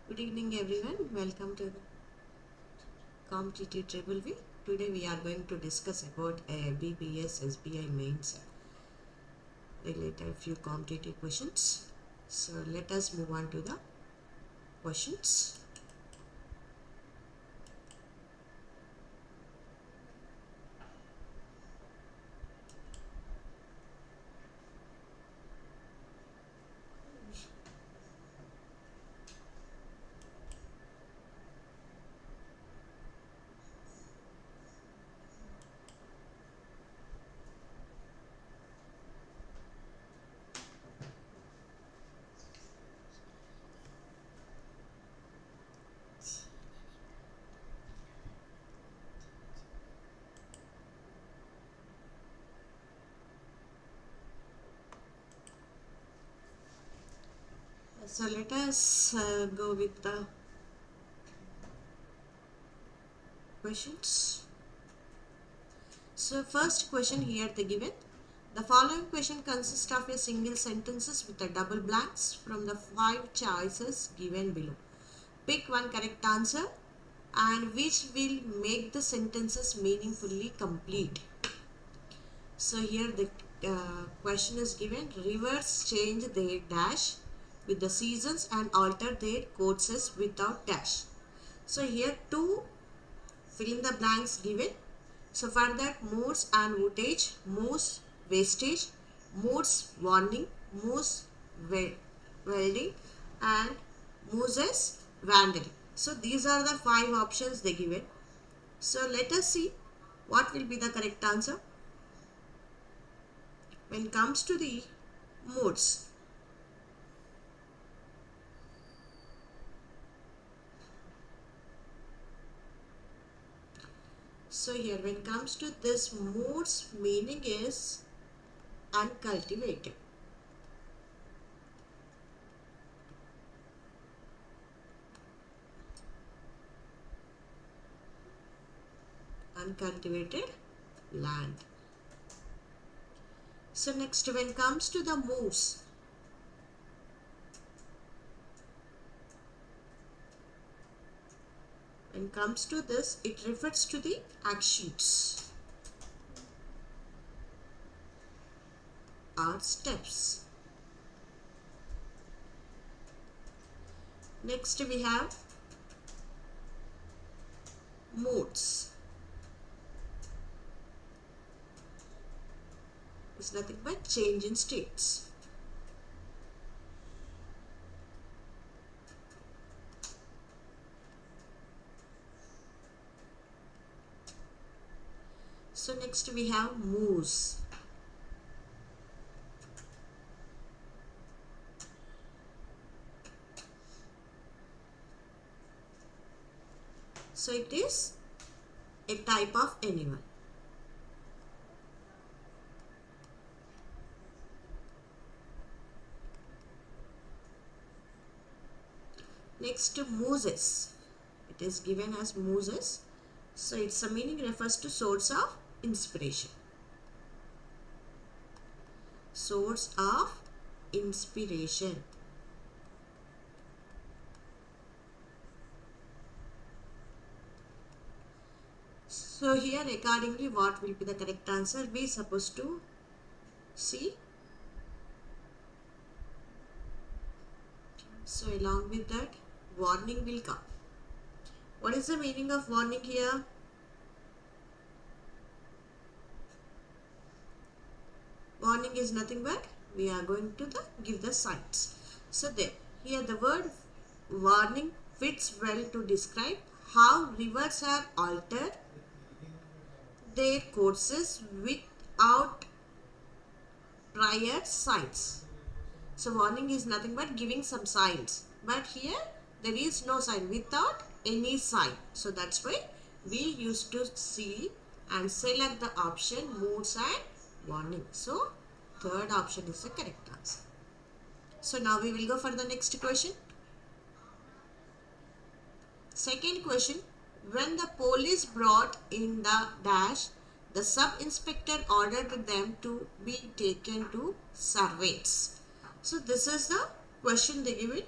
Good evening everyone. Welcome to the Competitive Triple V. Today we are going to discuss about BPS SBI mains related few competitive questions. So let us move on to the questions. So let us go with the questions. So first question here they given. The following question consists of a single sentences with a double blanks from the 5 choices given below. Pick one correct answer and which will make the sentences meaningfully complete. So here the question is given. Rivers change their dash with the seasons and alter their courses without dash. So here two fill in the blanks given. So for that, moods and outage, moose wastage, moods warning, moose welding, and mooses vandalism. So these are the 5 options they given. So let us see what will be the correct answer. When it comes to the moods, so here when it comes to this, moods meaning is uncultivated. Uncultivated land. So next when it comes to the moose, when it comes to this, it refers to the actions or steps. Next we have moods. It's nothing but change in states. So next we have moose. So it is a type of animal. Next, mooses. It is given as mooses. So its a meaning refers to source of inspiration. Source of inspiration. So here accordingly what will be the correct answer? We supposed to see. So along with that, warning will come. What is the meaning of warning here? Warning is nothing but we are going to give the signs. So there, here the word warning fits well to describe how rivers are altered their courses without prior signs. So warning is nothing but giving some signs. But here there is no sign, without any sign. So that's why we used to see and select the option moods and warning. So third option is the correct answer. So now we will go for the next question. Second question. When the police brought in the dash, the sub-inspector ordered them to be taken to surveillance. So this is the question they give it.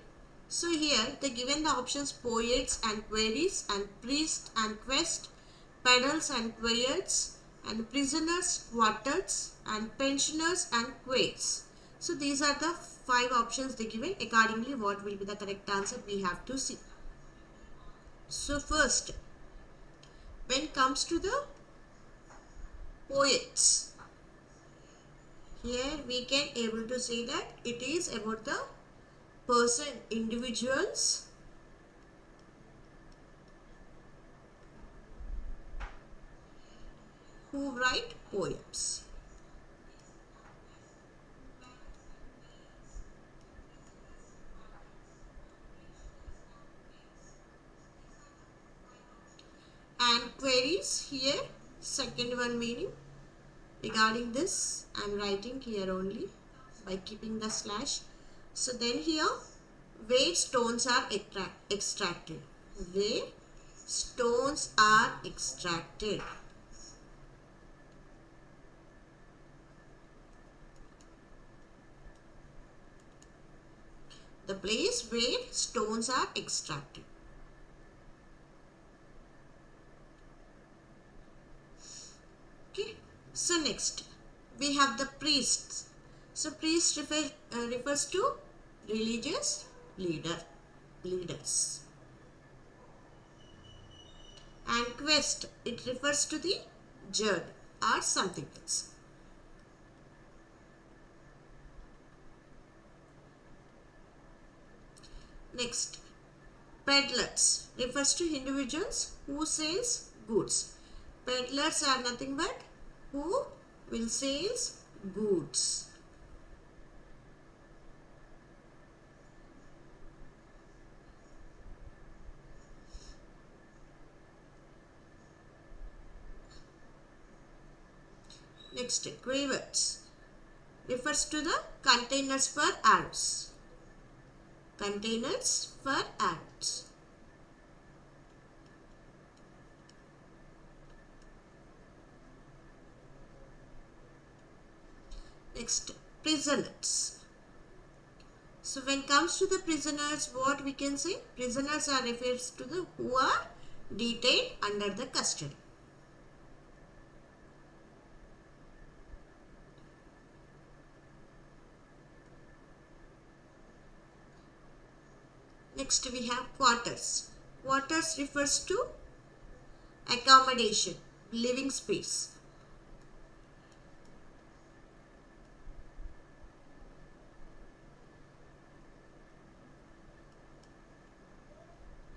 So here they given the options poets and queries and priest and quest, pedals and quails and prisoners, quartets and pensioners and quails. So these are the 5 options they given. Accordingly, what will be the correct answer we have to see. So first, when comes to the poets, here we can able to say that it is about the person, individuals who write poems. And queries, here second one meaning. Regarding this, I am writing here only by keeping the slash. So then here, where stones are extracted. Where stones are extracted. The place where stones are extracted. Okay. So next, we have the priests. So priest refers to religious leaders. And quest, it refers to the journey or something else. Next, peddlers refers to individuals who sells goods. Peddlers are nothing but who will sell goods. Next, cravats refers to the containers for arrows. Containers for arrows. Next, prisoners. So when comes to the prisoners, what we can say? Prisoners are refers to the who are detained under the custody. Next we have quarters. Quarters refers to accommodation, living space.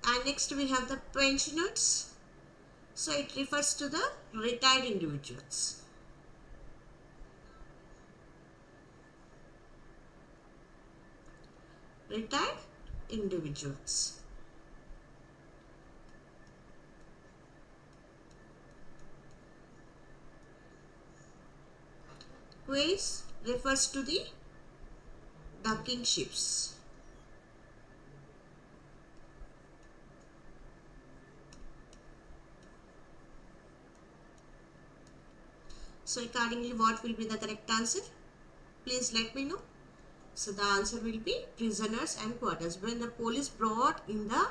And next we have the pensioners. So it refers to the retired individuals. Retired individuals. Quays refers to the docking ships. So accordingly, what will be the correct answer? Please let me know. So the answer will be prisoners and quarters. When the police brought in the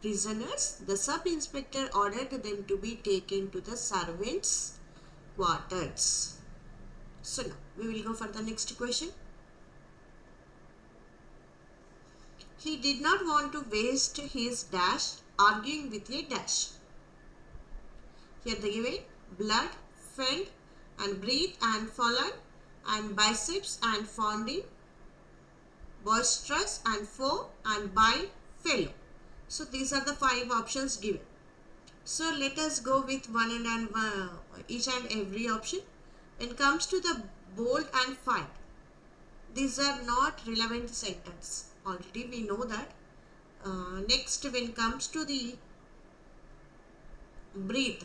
prisoners, the sub-inspector ordered them to be taken to the servants' quarters. So now we will go for the next question. He did not want to waste his dash arguing with a dash. Here they give it blood, fend and breathe and fallen and biceps and founding, boisterous and foe and bind, fellow. So these are the 5 options given. So let us go with each and every option. When it comes to the bold and fight, these are not relevant sentence. Already we know that. Next, when it comes to the breathe,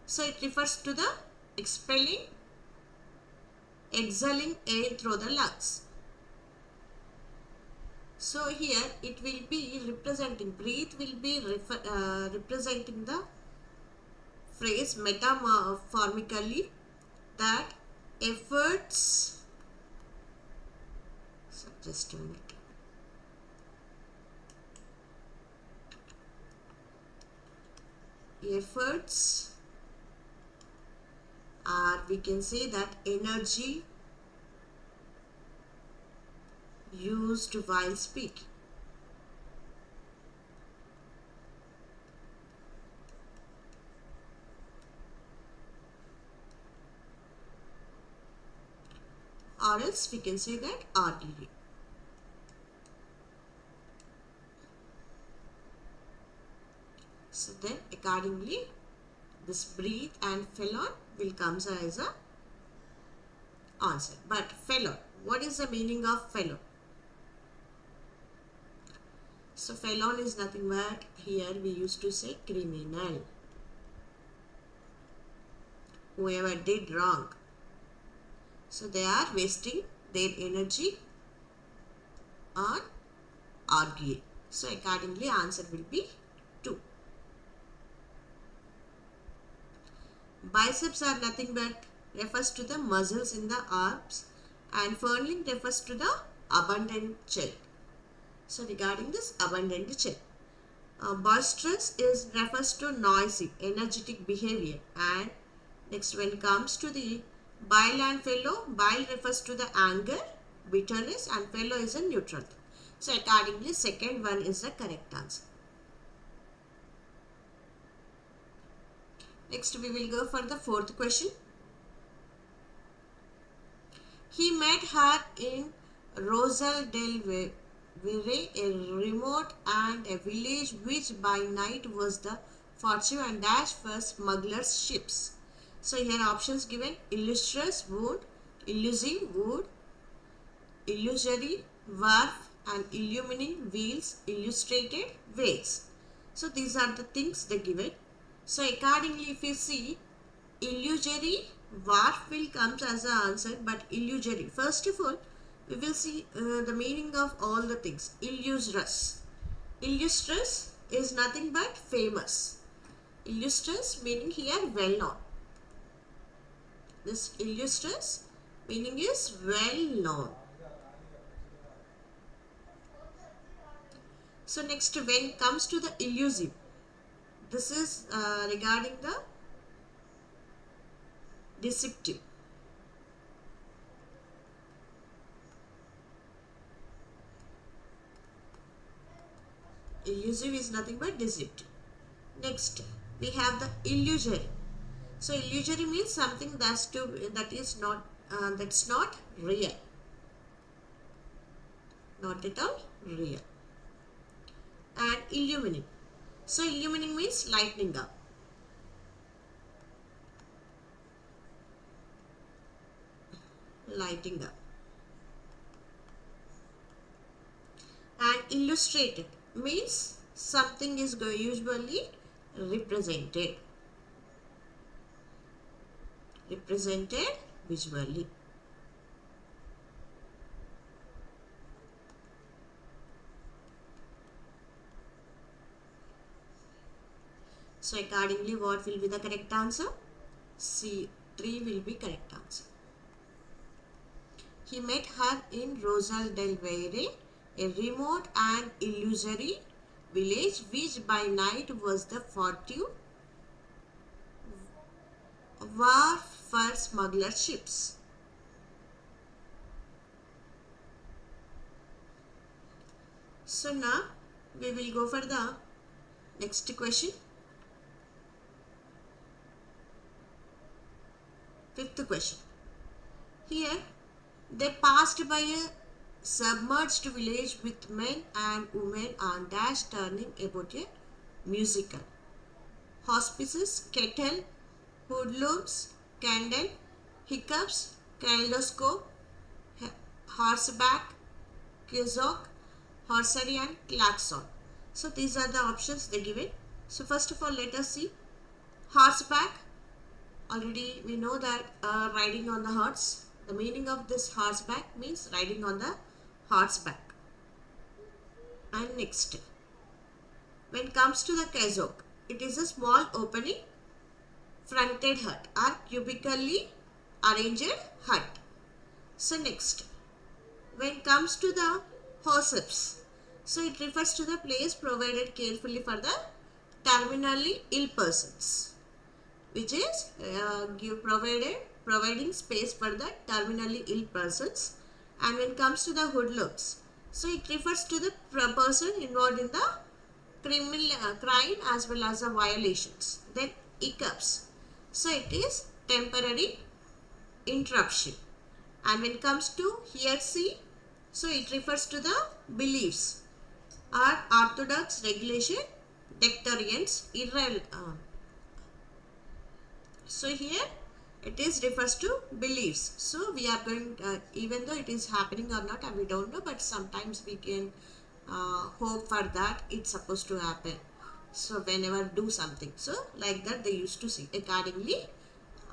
so it refers to the expelling, exhaling air through the lungs. So here it will be representing, breathe will be representing the phrase metaphorically that efforts, so just a minute, efforts, or we can say that energy used while speaking. Or else we can say that arguing. So then accordingly this breathe and fell on will comes as a answer. But fell on, what is the meaning of fell on? So fell on is nothing but, here we used to say criminal, whoever did wrong. So they are wasting their energy on arguing. So accordingly answer will be 2. Biceps are nothing but refers to the muscles in the arms, and furling refers to the abundant chest. So regarding this abundant chest, boisterous is refers to noisy, energetic behavior. And next, when it comes to the bile and fellow, bile refers to the anger, bitterness, and fellow is a neutral. So accordingly second one is the correct answer. Next we will go for the fourth question. He met her in Rosal del Vire, a remote and a village which by night was the fortune and dash for smugglers' ships. So here options given: illustrious wood, illusive wood, illusory wharf, and illumining wheels, illustrated ways. So these are the things they given. So accordingly if you see, illusory wharf will come as an answer, but illusory, first of all we will see the meaning of all the things. Illustrious, illustrious is nothing but famous. Illustrious meaning here well known. This illustrious meaning is well known. So next, when it comes to the illusive, this is regarding the deceptive. Illusive is nothing but deceptive. Next, we have the illusory. So illusory means something that's not real, not at all real. And illumining. So illumining means lightening up. Lighting up. And illustrated means something is usually represented visually. So accordingly what will be the correct answer? C, 3 will be correct answer. He met her in Rosal del Valle, a remote and illusory village which by night was the fortune wharf for smuggler ships. So now we will go for the next question. Fifth question. Here they passed by a submerged village with men and women on dash turning about a musical. Hospices, kettle, hoodlums, candle, hiccups, kaleidoscope, horseback, kazok, horsery, and klaxon. So these are the options they given. So first of all let us see horseback. Already we know that riding on the horse. The meaning of this horseback means riding on the horseback. And next, when it comes to the kazok, it is a small opening fronted hut or cubically arranged hut. So next, when it comes to the horseps, so it refers to the place provided carefully for the terminally ill persons, which is providing space for the terminally ill persons. And when it comes to the hoodlums, so it refers to the person involved in the criminal crime as well as the violations. Then hiccups, so it is temporary interruption. And when it comes to heresy, so it refers to the beliefs or orthodox regulation, dectorians, so here it is refers to beliefs. So we are going, even though it is happening or not, we don't know, but sometimes we can hope for that it's supposed to happen. So whenever do something, so like that they used to see. Accordingly,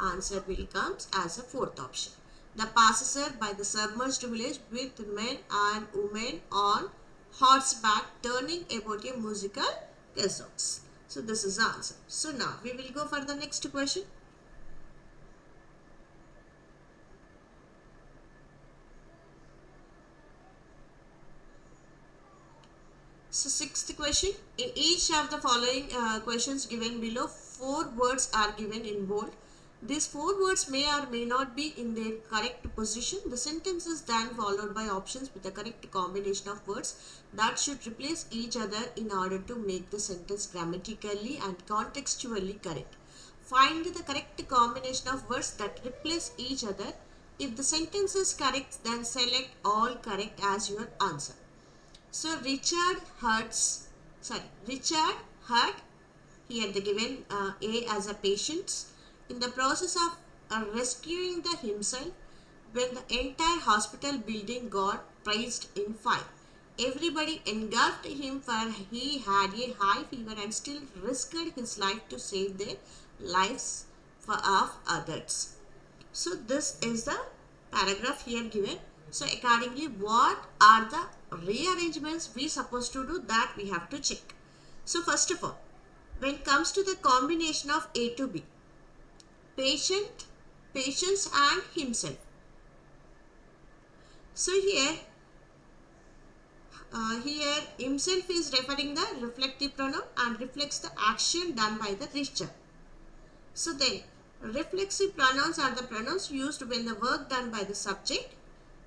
answer will comes as a fourth option. The passes by the submerged village with men and women on horseback turning about a musical chaos. So this is the answer. So now we will go for the next question. So sixth question, in each of the following questions given below, 4 words are given in bold. These 4 words may or may not be in their correct position. The sentence is then followed by options with the correct combination of words that should replace each other in order to make the sentence grammatically and contextually correct. Find the correct combination of words that replace each other. If the sentence is correct, then select all correct as your answer. So Richard hurt, here the given A as a patient. In the process of rescuing himself, when the entire hospital building got placed in fire, everybody engulfed him for he had a high fever and still risked his life to save the lives of others. So this is the paragraph here given. So accordingly, what are the rearrangements we supposed to do, that we have to check. So first of all, when it comes to the combination of A to B, patients and himself. So here himself is referring the reflective pronoun and reflects the action done by the Richard. So then reflexive pronouns are the pronouns used when the work done by the subject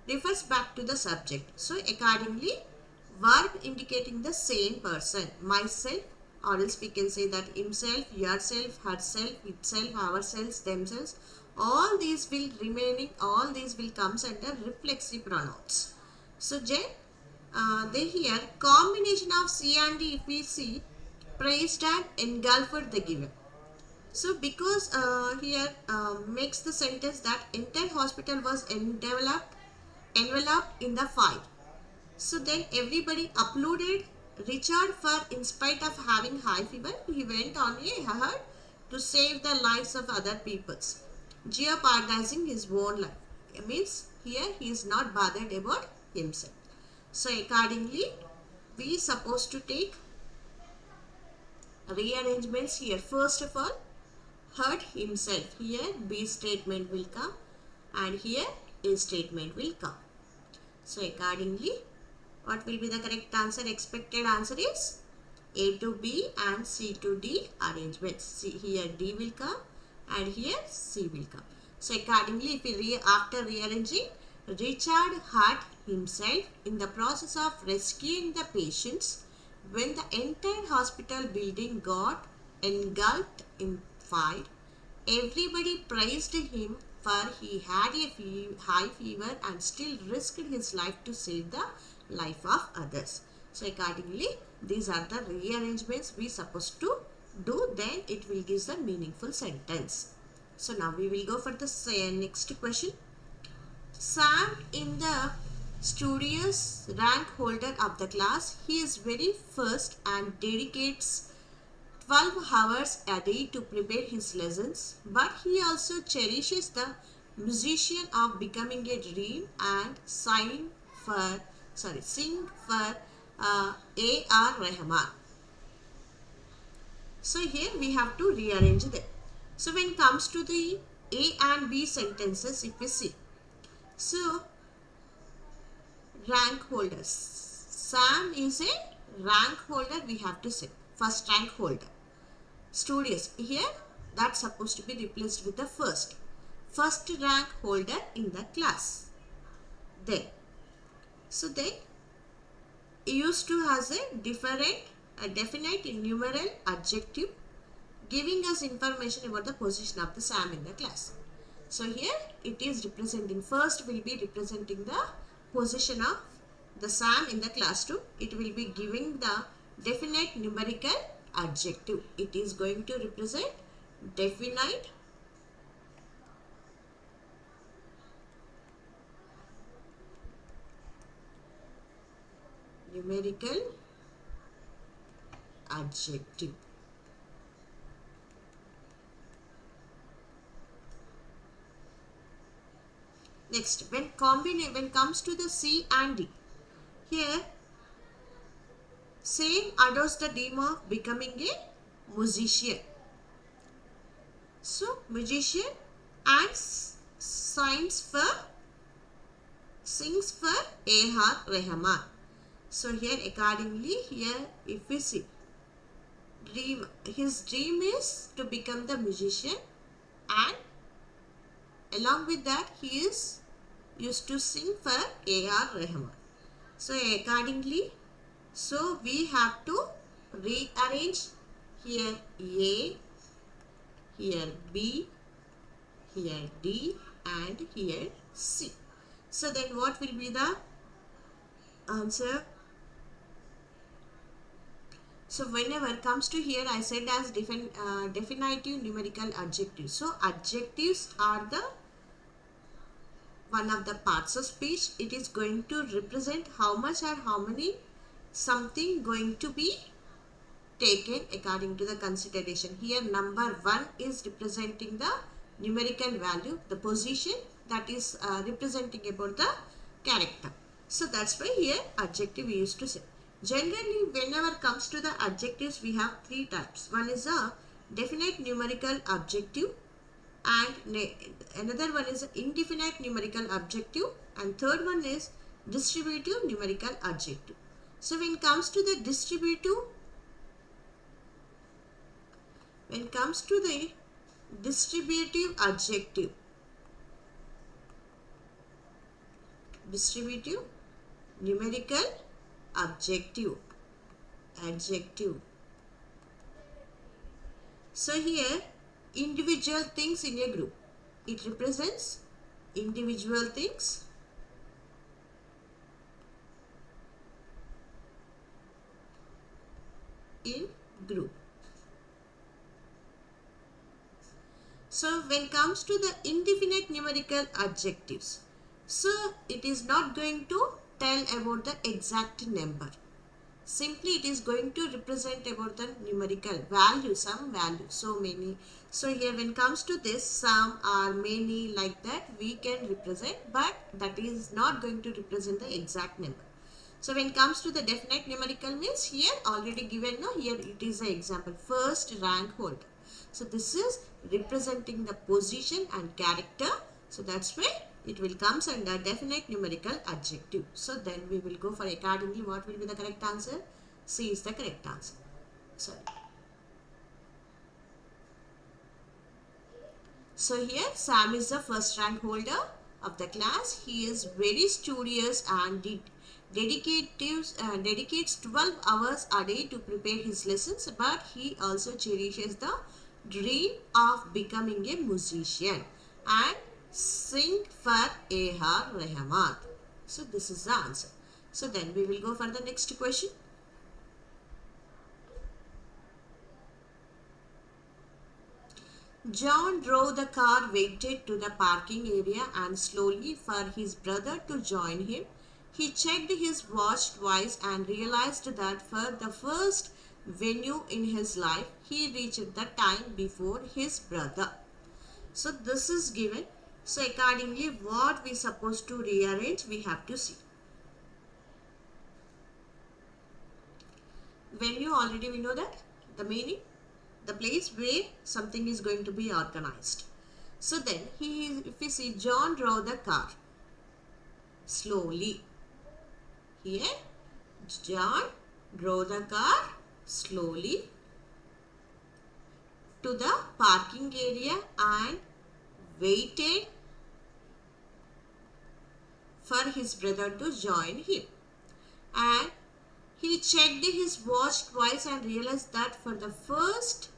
refers back to the subject. So accordingly, verb indicating the same person, myself, or else we can say that himself, yourself, herself, itself, ourselves, themselves. All these will comes under reflexive pronouns. So they here combination of C and D, if we see, praised and engulfed the given. So because here makes the sentence that entire hospital was enveloped in the fire. So then everybody applauded Richard for, in spite of having high fever, he went on ahead to save the lives of other peoples, jeopardizing his own life. It means here he is not bothered about himself. So accordingly, we supposed to take rearrangements here. First of all, hurt himself. Here B statement will come and here A statement will come. So accordingly, what will be the correct answer? Expected answer is A to B and C to D arrangements. See here D will come and here C will come. So accordingly, if we after rearranging, Richard hurt himself in the process of rescuing the patients when the entire hospital building got engulfed in fire. Everybody praised him for he had a high fever and still risked his life to save the life of others. So accordingly, these are the rearrangements we supposed to do, then it will give the meaningful sentence. So now we will go for the next question. Sam in the studious rank holder of the class, he is very first and dedicates 12 hours a day to prepare his lessons, but he also cherishes the musician of becoming a dream and sing for A.R. Rahman. So here we have to rearrange them. So when it comes to the A and B sentences, if we see, so rank holders, Sam is a rank holder, we have to say first rank holder. studious. Here that's supposed to be replaced with the first rank holder in the class. Then, so they used to has a definite numeral adjective giving us information about the position of the Sam in the class. So here it is representing, first will be representing the position of the Sam in the classroom. It will be giving the definite numerical adjective. It is going to represent definite numerical adjective. Next, when comes to the C and D, here Sam adopts the dream of becoming a musician. So musician and sings for A.R. Rahman. So here accordingly, here if we see his dream is to become the musician, and along with that he is used to sing for A.R. Rahman. So accordingly, so we have to rearrange here A, here B, here D and here C. So then what will be the answer? So whenever comes to here, I said as definitive numerical adjectives. So adjectives are the one of the parts of speech. It is going to represent how much or how many something going to be taken according to the consideration. Here number 1 is representing the numerical value, the position, that is representing about the character. So that's why here adjective we used to say. Generally whenever comes to the adjectives, we have 3 types. One is a definite numerical adjective, and another one is indefinite numerical adjective, and third one is distributive numerical adjective. So when it comes to the distributive adjective, distributive numerical adjective. So here individual things in a group. It represents individual things in group. So when it comes to the indefinite numerical adjectives, so it is not going to tell about the exact number. Simply it is going to represent about the numerical value, some value, so many. So here when it comes to this, some or many, like that we can represent, but that is not going to represent the exact number. So when it comes to the definite numerical means, here already given, no, here it is an example, first rank holder. So this is representing the position and character. So that's why it will comes under definite numerical adjective. So then we will go for accordingly what will be the correct answer. C is the correct answer. Sorry. So here Sam is the first rank holder of the class. He is very studious and dedicates 12 hours a day to prepare his lessons, but he also cherishes the dream of becoming a musician and sing for A.R. Rahman. So this is the answer. So then we will go for the next question. John drove the car, waited to the parking area and slowly for his brother to join him. He checked his watch twice and realized that for the first venue in his life, he reached the time before his brother. So this is given. So accordingly what we supposed to rearrange, we have to see. Venue already we know that, the meaning, the place where something is going to be organized. So then if we see John drove the car slowly. Here John drove the car slowly. to the parking area and waited for his brother to join him. And he checked his watch twice and realized that for the first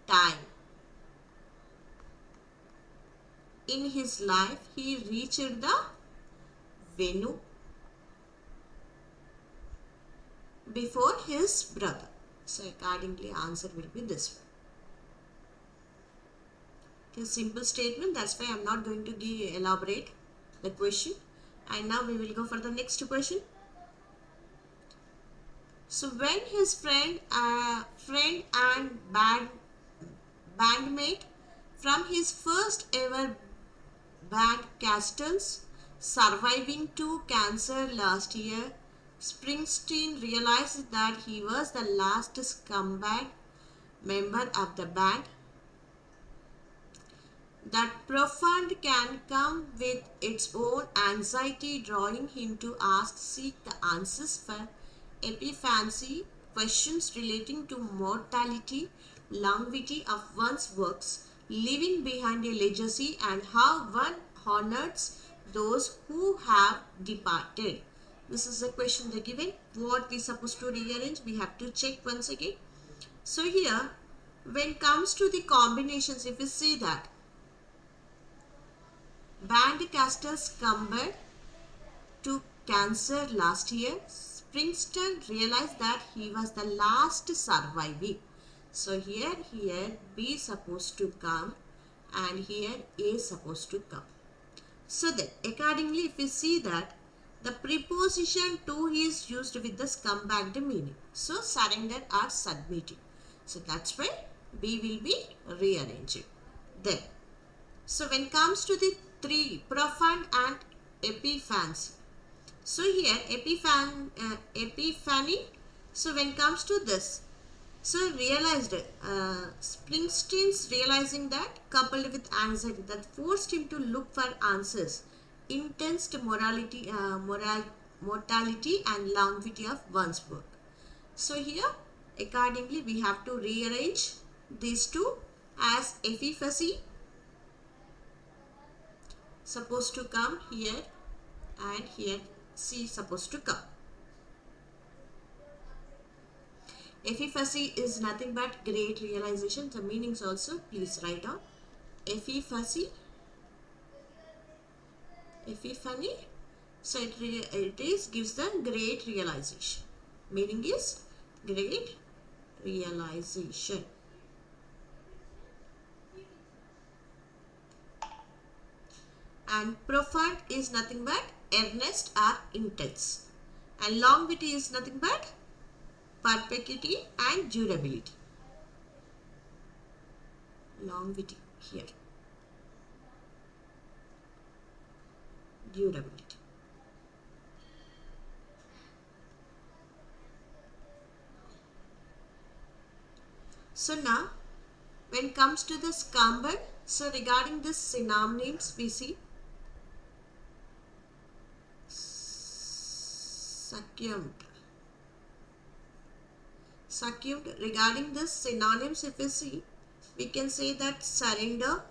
time in his life, he reached the venue before his brother. So accordingly, answer will be this one. It is a simple statement. That's why I am not going to elaborate the question. And now we will go for the next question. So when his friend and bandmate from his first ever band Castles surviving to cancer last year, Springsteen realized that he was the last scumbag member of the band. That profound can come with its own anxiety, drawing him to seek the answers for epiphancy, questions relating to mortality, longevity of one's works, leaving behind a legacy, and how one honors those who have departed. This is the question they given. What we supposed to rearrange? We have to check once again. So here, when it comes to the combinations, if you see that band Castles succumbed to cancer last year, Springsteen realized that he was the last surviving. So here B supposed to come and here A supposed to come. So then accordingly, if we see that the preposition to is used with the scumbag meaning. So surrender or submitting. So that's why B will be rearranged. Then, so when it comes to the three, profound and epiphancy. So here epiphany. So when it comes to this, so realized Springsteen's realizing that coupled with anxiety that forced him to look for answers, intense mortality and longevity of one's work. So here accordingly we have to rearrange these two as efficacy supposed to come here and here C supposed to come. Efficacy is nothing but great realization. The meanings also please write down. Efficacy, epiphany. So it gives the great realization. Meaning is great realization. And profound is nothing but earnest or intense. And longevity is nothing but perpetuity and durability. Longevity here. Durability. So now when it comes to the scumbag, so regarding this synonyms we see succumbed. Regarding this synonyms, if we see, we can say that surrender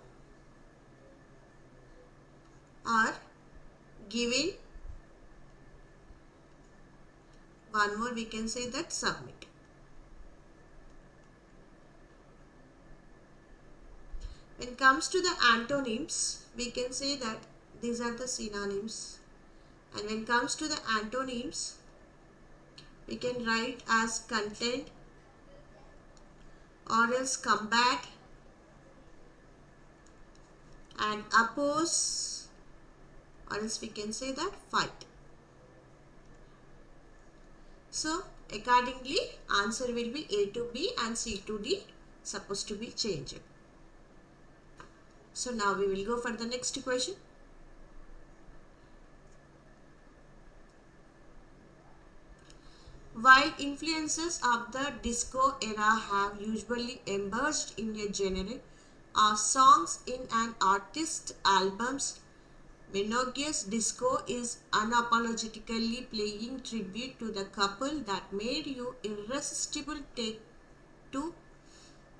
or giving. One more we can say that submit. When it comes to the antonyms, we can say that these are the synonyms. And when it comes to the antonyms, we can write as content or else combat and oppose, or else we can say that fight. So accordingly answer will be A to B and C to D supposed to be changed. So now we will go for the next question. While influences of the disco era have usually emerged in a genre of songs in an artist's albums, monogamous disco is unapologetically paying tribute to the couple that made you irresistible take to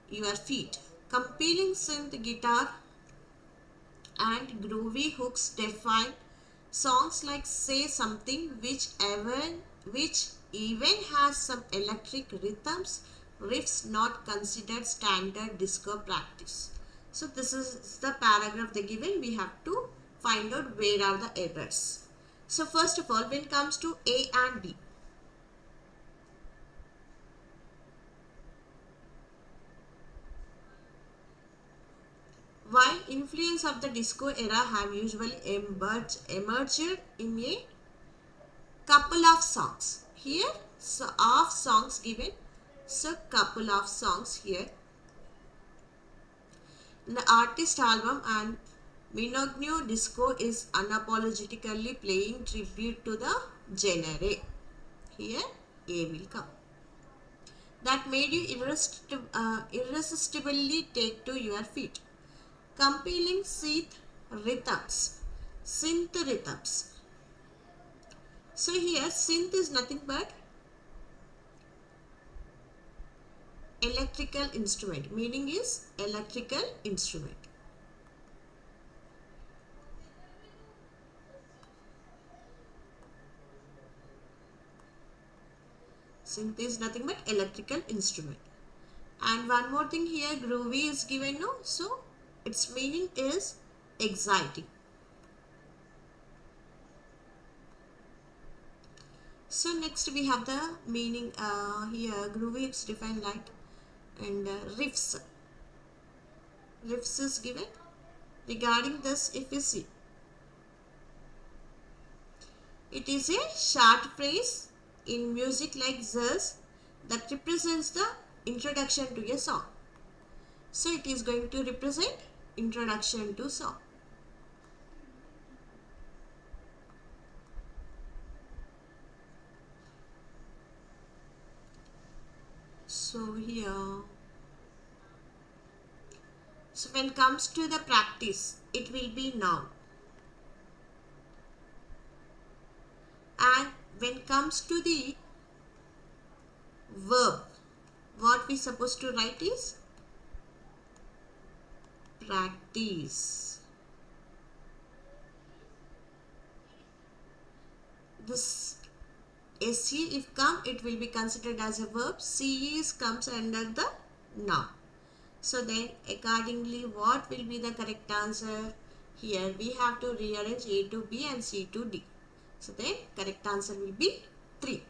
your feet. Compelling synth guitar and groovy hooks define songs like Say Something, which even has some electric rhythms, riffs not considered standard disco practice. So this is the paragraph they given. We have to find out where are the errors. So first of all, when it comes to A and B, while influence of the disco era have usually emerged in a couple of songs. Here, so of songs given, so couple of songs here. In the artist album and Minogno Disco is unapologetically playing tribute to the genre. Here, A will come. That made you irresistibly take to your feet. Compelling synth rhythms. So here synth is nothing but electrical instrument. Meaning is electrical instrument. Synth is nothing but electrical instrument. And one more thing here, groovy is given, no? So its meaning is exciting. So next we have the meaning here. Groovy is defined like, and riffs. Riffs is given. Regarding this, if you see, it is a short phrase in music like this that represents the introduction to a song. So it is going to represent introduction to song. So here, so when it comes to the practice, it will be noun. And when it comes to the verb, what we supposed to write is practice. This SE if come, it will be considered as a verb. CE comes under the noun. So then accordingly, what will be the correct answer? Here we have to rearrange A to B and C to D. So then correct answer will be 3.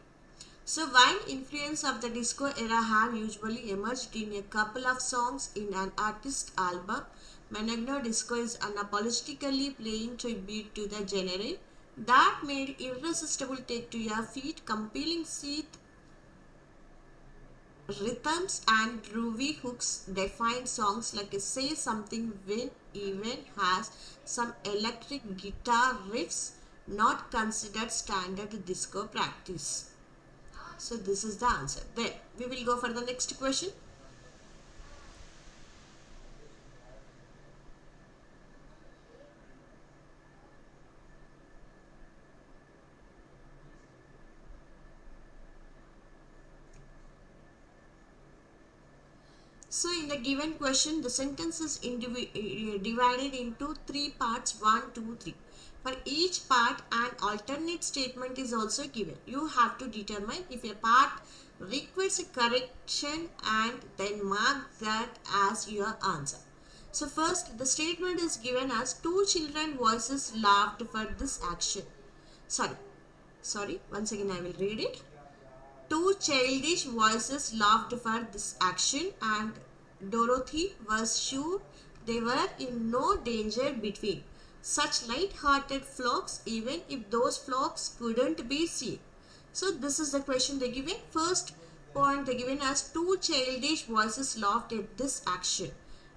So while influence of the disco era have usually emerged in a couple of songs in an artist album, Managno Disco is unapologetically playing tribute to the genre that made irresistible take to your feet, compelling synth rhythms and groovy hooks define songs like Say Something when even has some electric guitar riffs not considered standard disco practice. So this is the answer. Then we will go for the next question. So in the given question, the sentence is divided into 3 parts, 1, 2, 3. For each part, an alternate statement is also given. You have to determine if a part requires a correction and then mark that as your answer. So first, the statement is given as 2 children voices laughed for this action. Sorry, once again I will read it. 2 childish voices laughed for this action and Dorothy was sure they were in no danger between such light-hearted flocks, even if those flocks couldn't be seen. So this is the question they given. First point they given as 2 childish voices laughed at this action.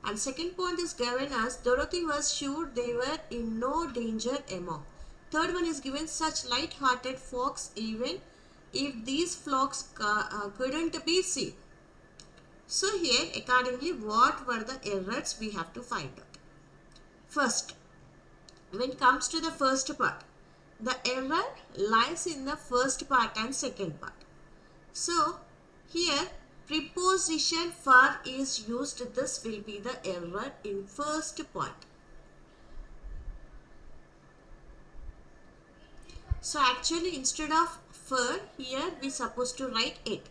And second point is given as Dorothy was sure they were in no danger among. Third one is given such light-hearted flocks, even if these flocks couldn't be seen. So here accordingly, what were the errors we have to find out. First, when it comes to the first part, the error lies in the first part and second part. So here preposition for is used, this will be the error in first point. So actually instead of for, here we supposed to write it.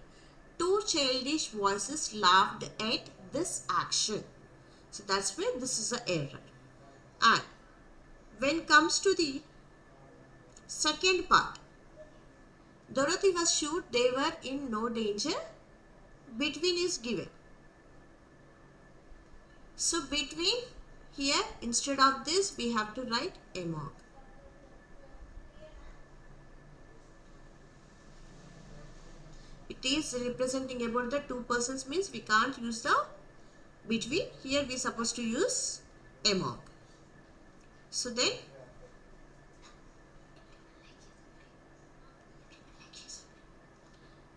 Two childish voices laughed at this action. So that's where this is an error. And when comes to the second part, Dorothy was sure they were in no danger. Between is given. So between, here instead of this we have to write among. It is representing about the two persons, means we can't use the between. Here we supposed to use among. So then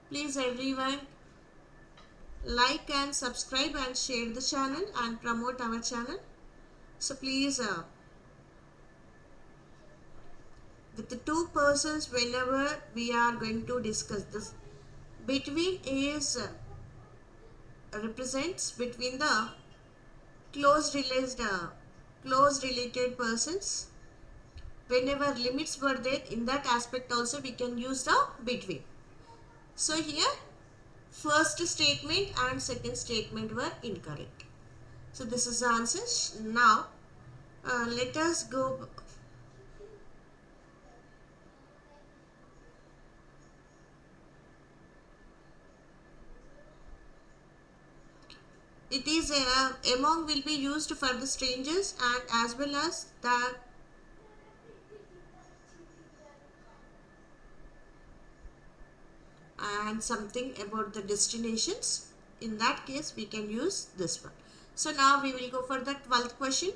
please everyone like and subscribe and share the channel and promote our channel. So please with the two persons, whenever we are going to discuss this, between is represents between the close related persons. Whenever limits were there, in that aspect also we can use the between. So here first statement and second statement were incorrect. So this is the answer. Now let us go. It is among will be used for the strangers and as well as the and something about the destinations. In that case we can use this one. So now we will go for the 12th question.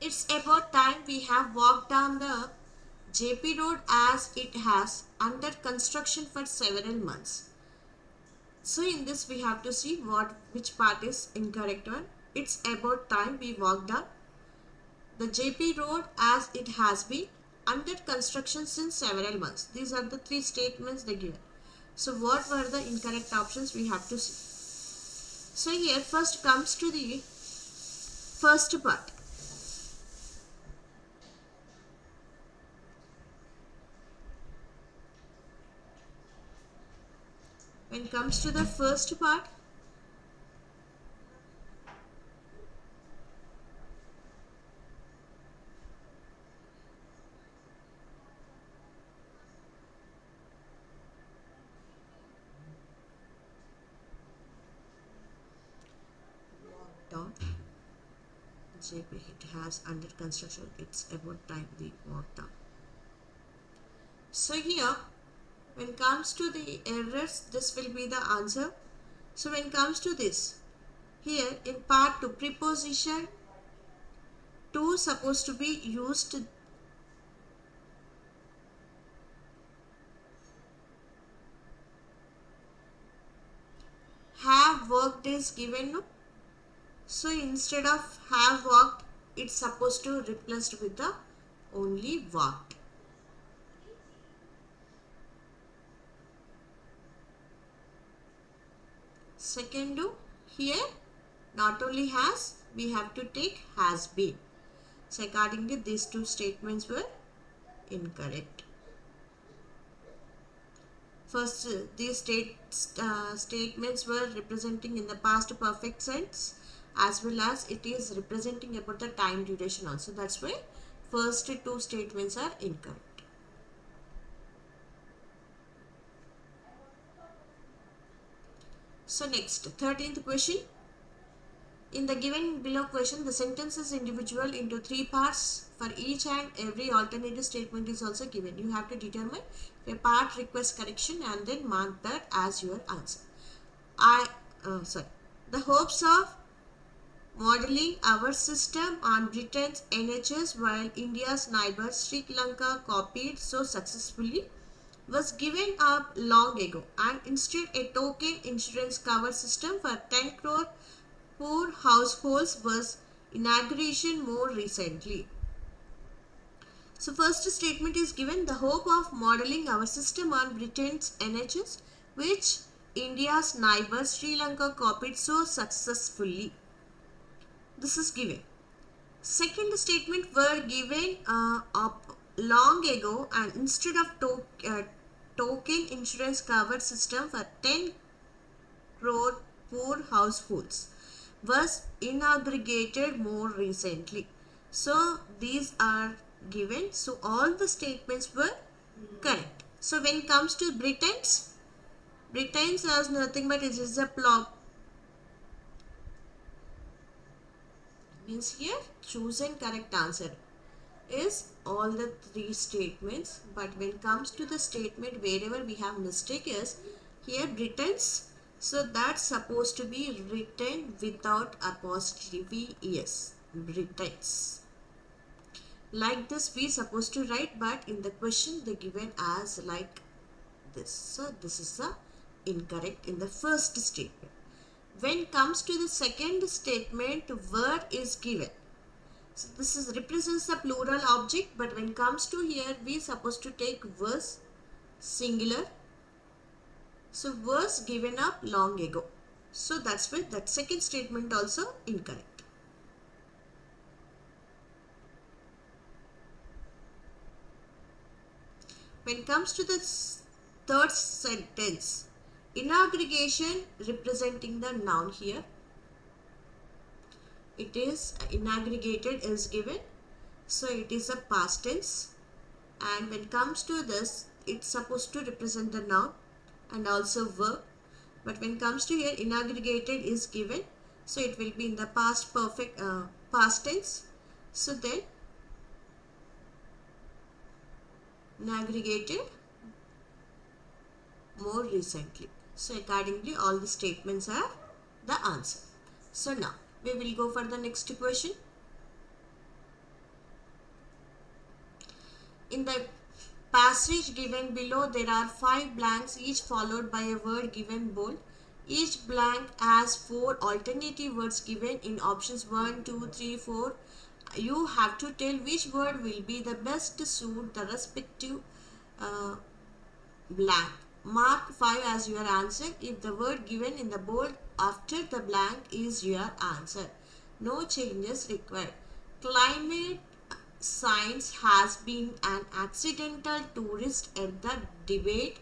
It's about time we have walked down the JP road as it has under construction for several months. So in this we have to see which part is incorrect one. It's about time we walked down the JP road as it has been under construction since several months. These are the three statements they give. So what were the incorrect options we have to see. So here first comes to the first part. When it comes to the first part, walk down JP, it has under construction, it's about time we walk down. So here when it comes to the errors, this will be the answer. So when it comes to this, here in part 2, preposition to supposed to be used. Have worked is given, no? So instead of have worked, it's supposed to replaced with the only worked. Second, here not only has, we have to take has been. So accordingly these two statements were incorrect. First, these statements were representing in the past perfect sense, as well as it is representing about the time duration also. That's why first two statements are incorrect. So next, 13th question. In the given below question, the sentence is individual into three parts. For each and every alternative statement is also given. You have to determine if a part requests correction and then mark that as your answer. The hopes of modeling our system on Britain's NHS while India's neighbor Sri Lanka copied so successfully was given up long ago, and instead a token insurance cover system for 10 crore poor households was inauguration more recently. So first statement is given, the hope of modeling our system on Britain's NHS, which India's neighbor Sri Lanka copied so successfully. This is given. Second statement were given up long ago, and instead of token insurance cover system for 10 crore poor households was inaugurated more recently. So these are given. So all the statements were correct. So when it comes to Britain's has nothing but it is a plot. Means here chosen correct answer is all the three statements, but when it comes to the statement wherever we have mistake is here Britain's. So that's supposed to be written without apostrophe s. Britain's. Like this we supposed to write, but in the question they given as like this. So this is the incorrect in the first statement. When it comes to the second statement, word is given. So this is represents the plural object, but when it comes to here we supposed to take was singular. So was given up long ago. So that's why that second statement also incorrect. When it comes to the third sentence, inauguration representing the noun here. It is inaugurated is given. So it is a past tense. And when it comes to this, it's supposed to represent the noun and also verb, but when it comes to here inaugurated is given, so it will be in the past perfect past tense. So then inaugurated more recently. So accordingly all the statements are the answer. So now we will go for the next question. In the passage given below, there are 5 blanks, each followed by a word given bold. Each blank has 4 alternative words given in options 1, 2, 3, 4. You have to tell which word will be the best to suit the respective blank. Mark 5 as your answer if the word given in the bold after the blank is your answer. No changes required. Climate science has been an accidental tourist at the debate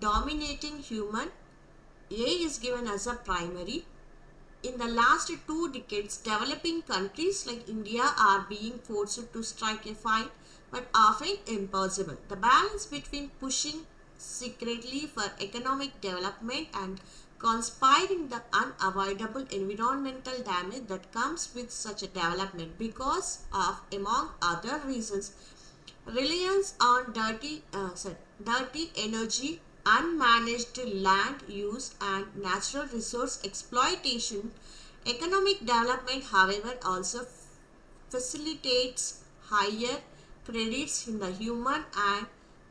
dominating human. A is given as a primary. In the last 2 decades, developing countries like India are being forced to strike a fight, but often impossible. The balance between pushing secretly for economic development and conspiring the unavoidable environmental damage that comes with such a development because of, among other reasons, reliance on dirty energy, unmanaged land use and natural resource exploitation. Economic development, however, also facilitates higher credits in the human and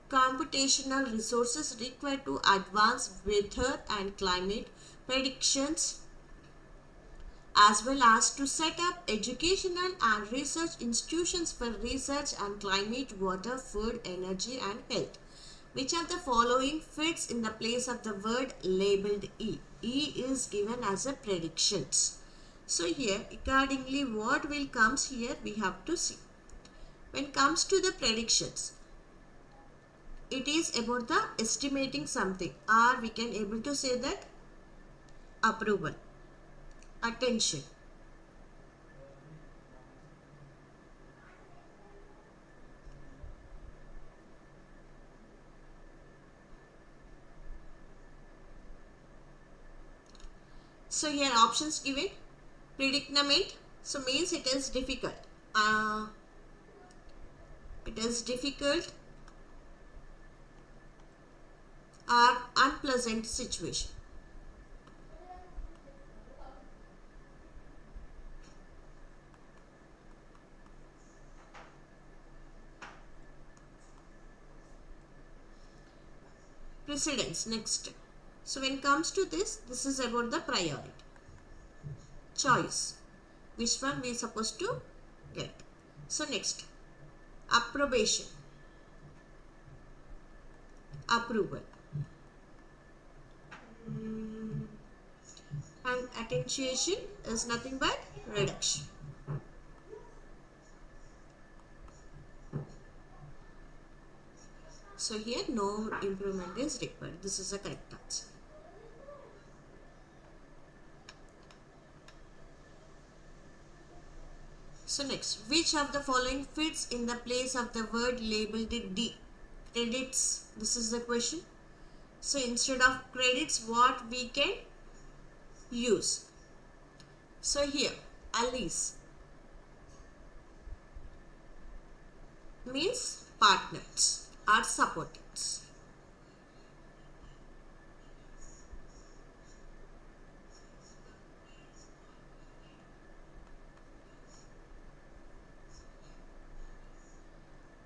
computational resources required to advance weather and climate predictions, as well as to set up educational and research institutions for research on climate, water, food, energy and health. Which of the following fits in the place of the word labeled E? E is given as a predictions. So here accordingly what will comes here we have to see. When it comes to the predictions, it is about the estimating something, or we can able to say that approval, attention. So here options given. Predicament, so means it is difficult. It is difficult or unpleasant situation. Precedence, next. So when it comes to this is about the priority. Choice, which one we are supposed to get. So next, approbation, approval. And attenuation is nothing but reduction. So here no improvement is required. This is a correct answer. So next, which of the following fits in the place of the word labeled D? Credits, this is the question. So instead of credits, what we can use? So here, allies means partners or supporters.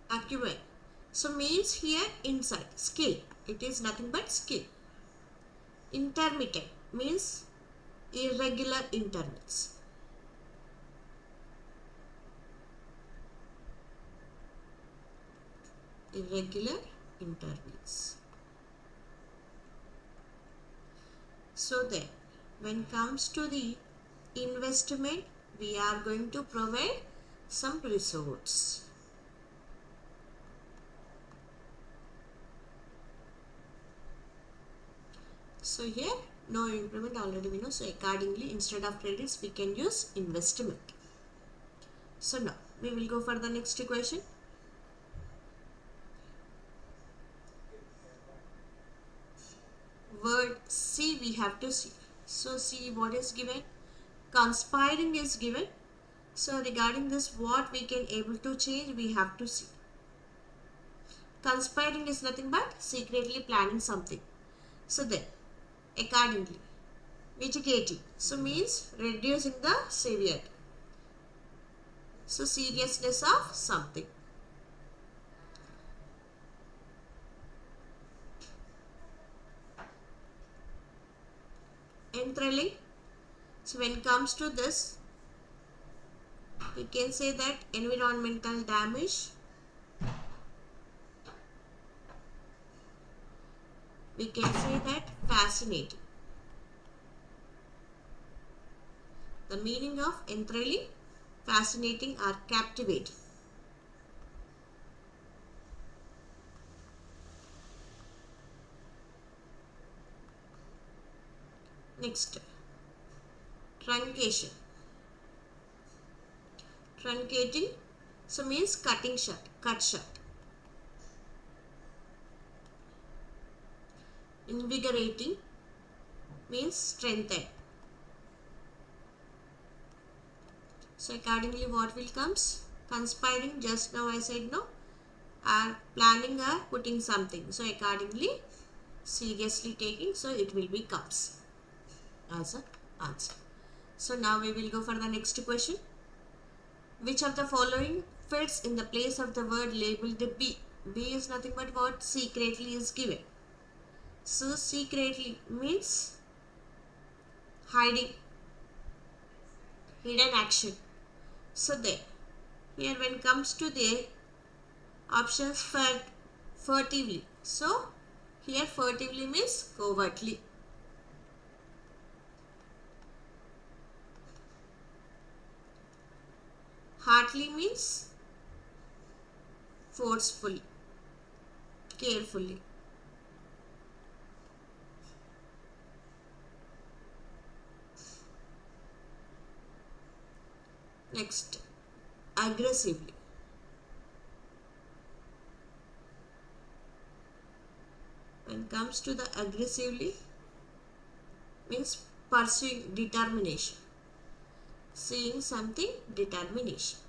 Acumen, so means here inside, skill, it is nothing but skill. Intermittent means irregular intervals. Irregular intervals. So then when comes to the investment, we are going to provide some resource. So here no improvement, already we know. So accordingly instead of credits we can use investment. So now we will go for the next question. Word C we have to see. So see what is given. Conspiring is given. So regarding this, what we can able to change, we have to see. Conspiring is nothing but secretly planning something. So then accordingly, mitigating, so means reducing the severity, so seriousness of something. Enthralling, so when it comes to this, we can say that environmental damage, we can say that fascinating. The meaning of enthralling, fascinating or captivating. Next, truncation. Truncating, so means cutting short, cut short. Invigorating means strengthen. So accordingly what will comes? Conspiring, just now I said no, are planning or putting something. So accordingly seriously taking, so it will be comes as an answer. So now we will go for the next question. Which of the following fits in the place of the word labeled B? B is nothing but what? Secretly is given. So secretly means hiding, hidden action. So there, here when it comes to the options, furtively. So here furtively means covertly. Heartily means forcefully, carefully. Next, aggressively. When it comes to the aggressively, means pursuing, determination. Seeing something, determination.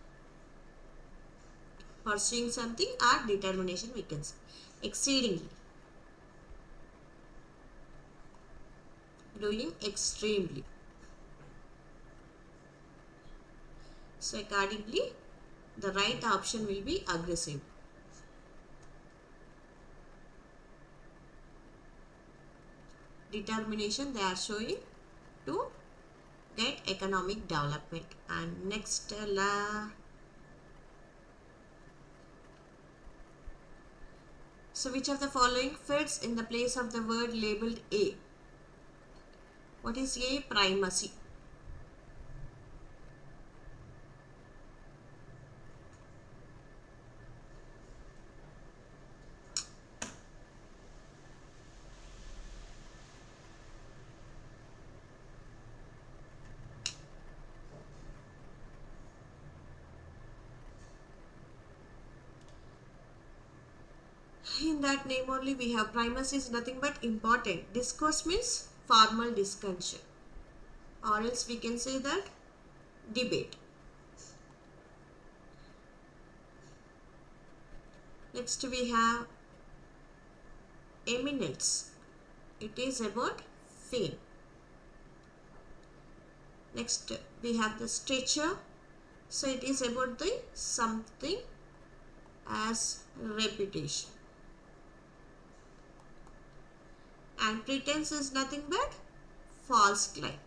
Pursuing something or determination we can say. Exceedingly. Doing extremely. So accordingly, the right option will be aggressive. Determination they are showing to get economic development. And next so which of the following fits in the place of the word labeled A? What is A? Primacy. In that name only we have primacy is nothing but important. Discourse means formal discussion, or else we can say that debate. Next we have eminence. It is about fame. Next we have the stature. So it is about the something as reputation. And pretense is nothing but false claim.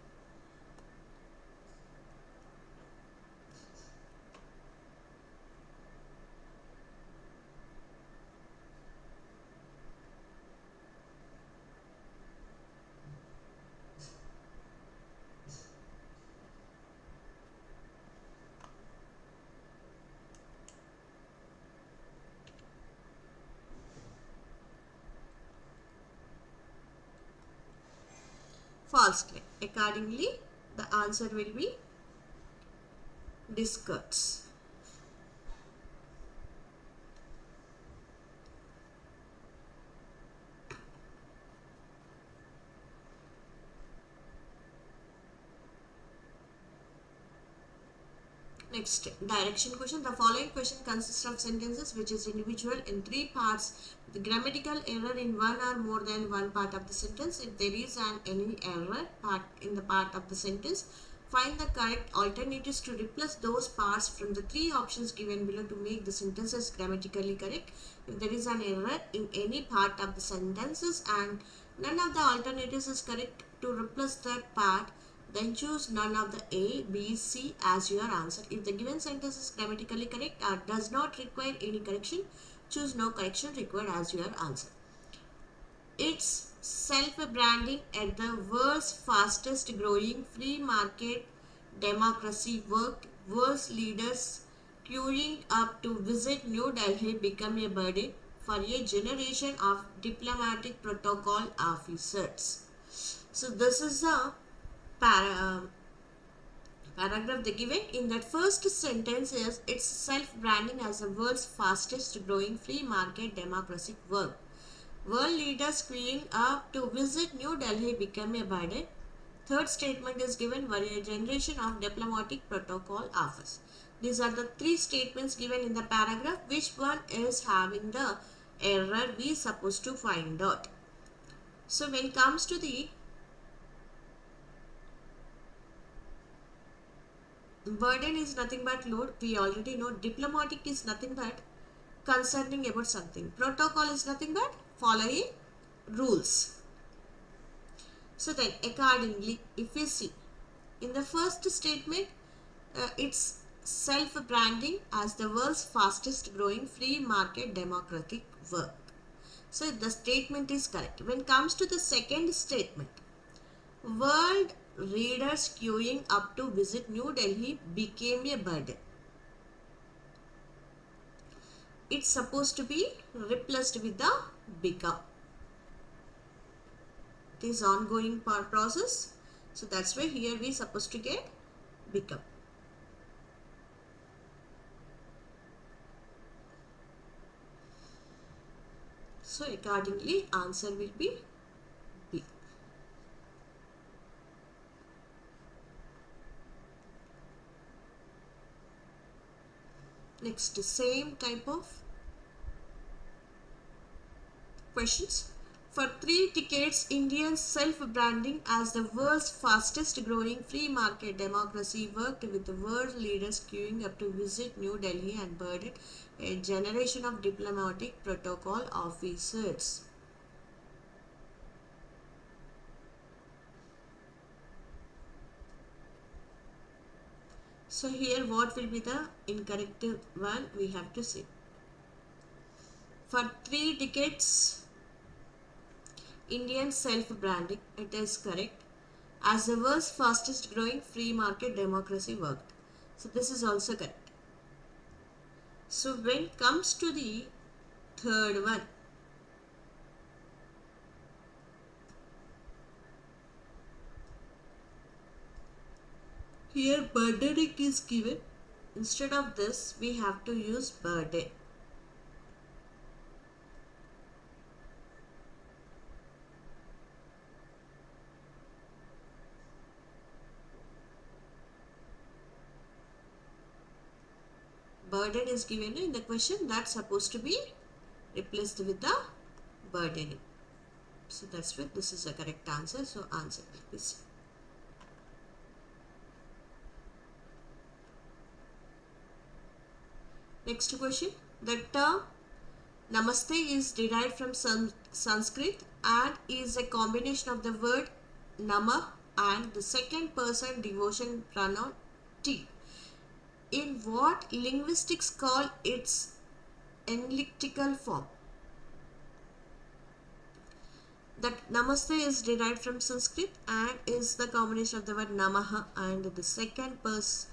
False claim. Accordingly, the answer will be discourse. Next, direction question. The following question consists of sentences which is individual in three parts. The grammatical error in one or more than one part of the sentence. If there is any error in the part of the sentence, find the correct alternatives to replace those parts from the three options given below to make the sentences grammatically correct. If there is an error in any part of the sentences and none of the alternatives is correct to replace that part, then choose none of the A, B, C as your answer. If the given sentence is grammatically correct or does not require any correction, choose no correction required as your answer. It's self-branding at the world's fastest growing free market democracy world's leaders queuing up to visit New Delhi become a burden for a generation of diplomatic protocol officers. So this is the paragraph they given. In that first sentence is it's self-branding as the world's fastest growing free market democracy world leaders queuing up to visit New Delhi become a burden. Third statement is given for a generation of diplomatic protocol office. These are the three statements given in the paragraph. Which one is having the error we supposed to find out? So when it comes to the burden is nothing but load. We already know diplomatic is nothing but concerning about something. Protocol is nothing but following rules. So then accordingly, if we see in the first statement, it's self-branding as the world's fastest growing free market democratic world. So the statement is correct. When it comes to the second statement, world readers queuing up to visit New Delhi became a burden. it's supposed to be replaced with the become. It is ongoing process. So that's why here we supposed to get become. So accordingly answer will be B. Next, same type of questions. For 3 decades, India's self-branding as the world's fastest growing free market democracy worked with the world leaders queuing up to visit New Delhi and burdened a generation of diplomatic protocol officers. So here what will be the incorrect one we have to see. For 3 decades, Indian self-branding, it is correct, as the world's fastest growing free market democracy worked. So this is also correct. So when it comes to the third one, here burdening is given. Instead of this, we have to use burden. Burden is given in the question, that's supposed to be replaced with the burdening. So that's why this is a correct answer. So answer is next question. The term Namaste is derived from Sanskrit and is a combination of the word Namah and the second person devotion pronoun T. In what linguistics call its elliptical form? That Namaste is derived from Sanskrit and is the combination of the word Namaha and the second person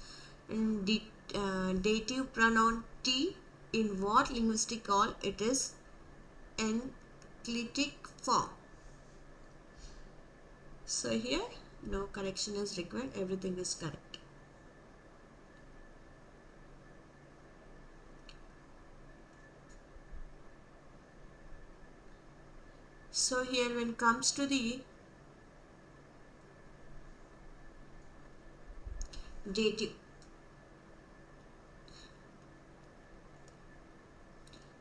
dative pronoun T. In what linguistic call it is enclitic form? So here no correction is required, everything is correct. So here when it comes to the dative,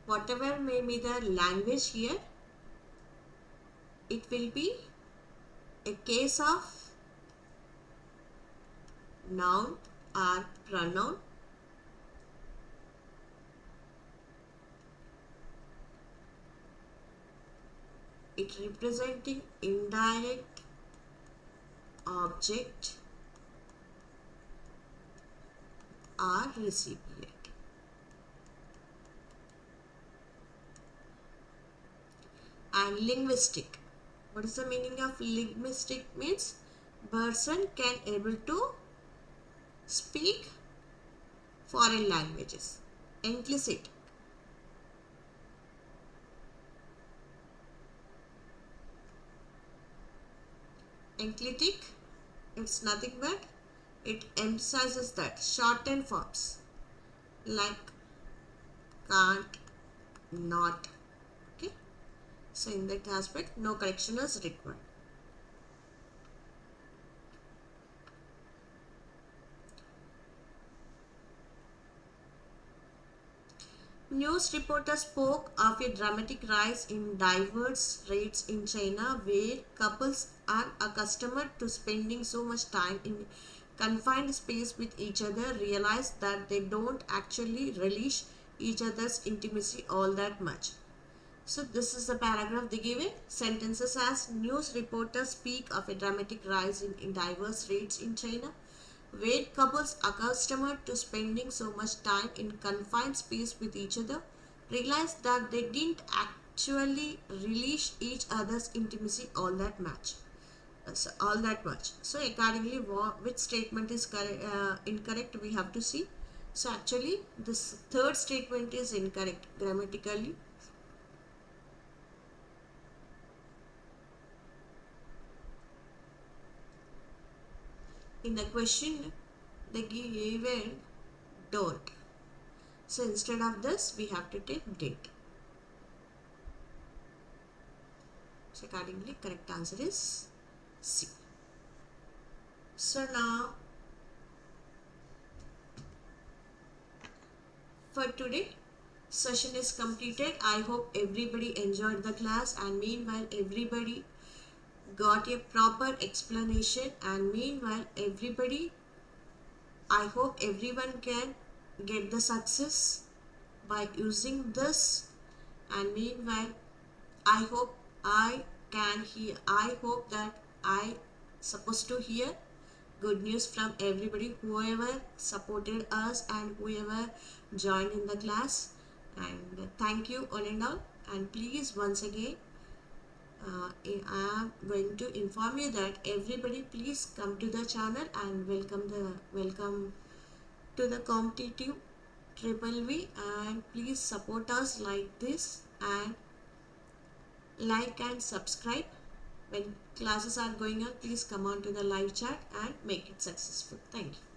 whatever may be the language here, it will be a case of noun or pronoun it representing indirect object or recipient. And linguistic, what is the meaning of linguistic? Means person can able to speak foreign languages. Implicit, enclitic, it's nothing but it emphasizes that shortened forms like can't, not. Okay, so in that aspect no correction is required. News reporters spoke of a dramatic rise in divorce rates in China, where couples are accustomed to spending so much time in confined space with each other realize that they don't actually relish each other's intimacy all that much. So this is the paragraph they give it. Sentences as news reporters speak of a dramatic rise in divorce rates in China, where couples accustomed to spending so much time in confined space with each other realized that they didn't actually relish each other's intimacy all that much. So accordingly, which statement is incorrect we have to see. So actually this third statement is incorrect grammatically. In the question they given don't. So instead of this we have to take did. So accordingly correct answer is C. So now for today session is completed. I hope everybody enjoyed the class, and meanwhile everybody got a proper explanation, and meanwhile everybody, I hope everyone can get the success by using this, and meanwhile I hope I hope that I supposed to hear good news from everybody, whoever supported us and whoever joined in the class. And thank you all and all. And please once again I am going to inform you that everybody please come to the channel and welcome to the competitive triple V, and please support us like this and like and subscribe. When classes are going on, please come on to the live chat and make it successful. Thank you.